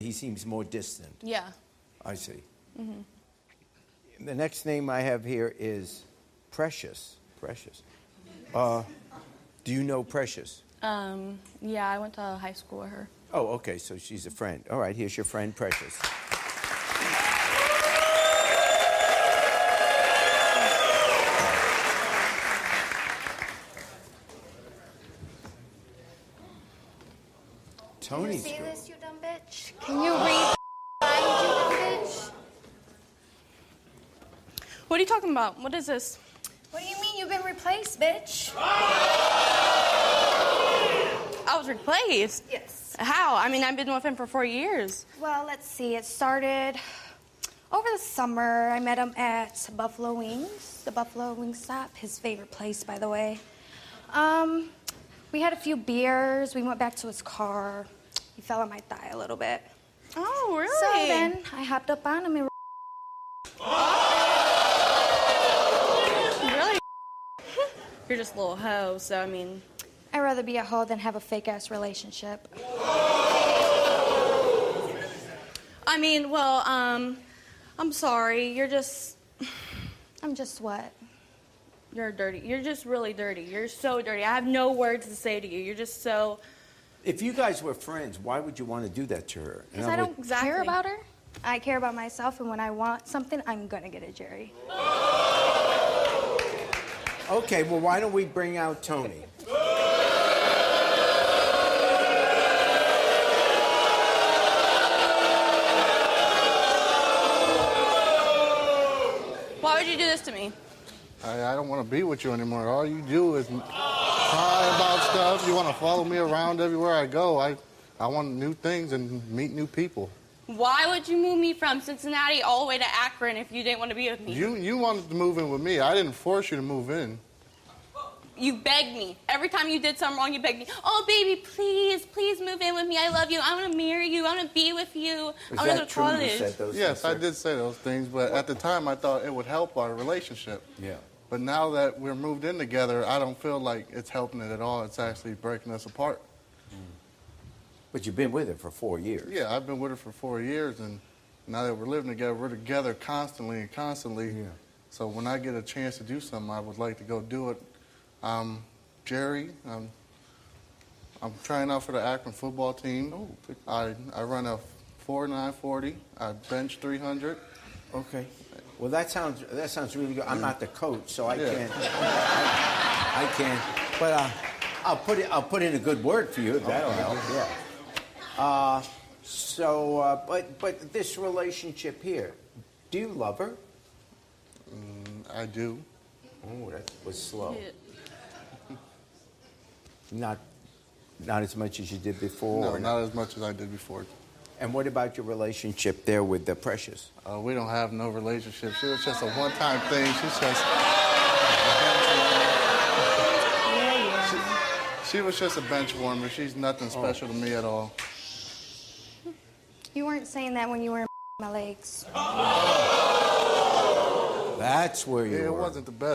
He seems more distant. Yeah. I see. Mm-hmm. The next name I have here is Precious. Precious. Do you know Precious? Yeah, I went to high school with her. Oh, okay, so she's a friend. All right, here's your friend, Precious. Tony's Can you see girl. this, you dumb bitch? Can you read lines, you dumb bitch? What are you talking about? What is this? What do you mean you've been replaced, bitch? I was replaced? Yes. How? I mean, I've been with him for 4 years. Well, let's see. It started over the summer. I met him at Buffalo Wings, the Buffalo Wing Stop, his favorite place, by the way. We had a few beers. We went back to his car. He fell on my thigh a little bit. Oh, really? So then I hopped up on him and... Really? You're just a little hoe, so I mean... I'd rather be a hoe than have a fake-ass relationship. I mean, well, I'm sorry. You're just... I'm just what? You're dirty. You're just really dirty. You're so dirty. I have no words to say to you. You're just so... If you guys were friends, why would you want to do that to her? Because I don't care about her. I care about myself, and when I want something, I'm gonna get it, Jerry. Okay, well, why don't we bring out Tony? Why would you do this to me? I don't want to be with you anymore. All you do is cry about stuff. You want to follow me around everywhere I go. I want new things and meet new people. Why would you move me from Cincinnati all the way to Akron if you didn't want to be with me? You wanted to move in with me. I didn't force you to move in. You begged me. Every time you did something wrong, you begged me. Oh, baby, please, please move in with me. I love you. I want to marry you. I want to be with you. I want to go to college. Yes, I did say those things, but at the time I thought it would help our relationship. Yeah. But now that we're moved in together, I don't feel like it's helping it at all. It's actually breaking us apart. But you've been with her for 4 years. Yeah, I've been with her for 4 years, and now that we're living together, we're together constantly and constantly. Yeah. So when I get a chance to do something, I would like to go do it. Jerry, I'm trying out for the Akron football team. Oh, good. I run a 4.940. I bench 300. Okay. Well, that sounds really good. I'm not the coach, so I can't. I can't. But I'll put in a good word for you if that'll help. Yeah. But this relationship here, do you love her? I do. Oh, that was slow. Yeah. Not as much as you did before? No, not as much as I did before. And what about your relationship there with the Precious? We don't have no relationship. She was just a one-time thing. She's just... She was just a bench warmer. She's nothing special to me at all. You weren't saying that when you were in my legs. That's where you were. It wasn't the best.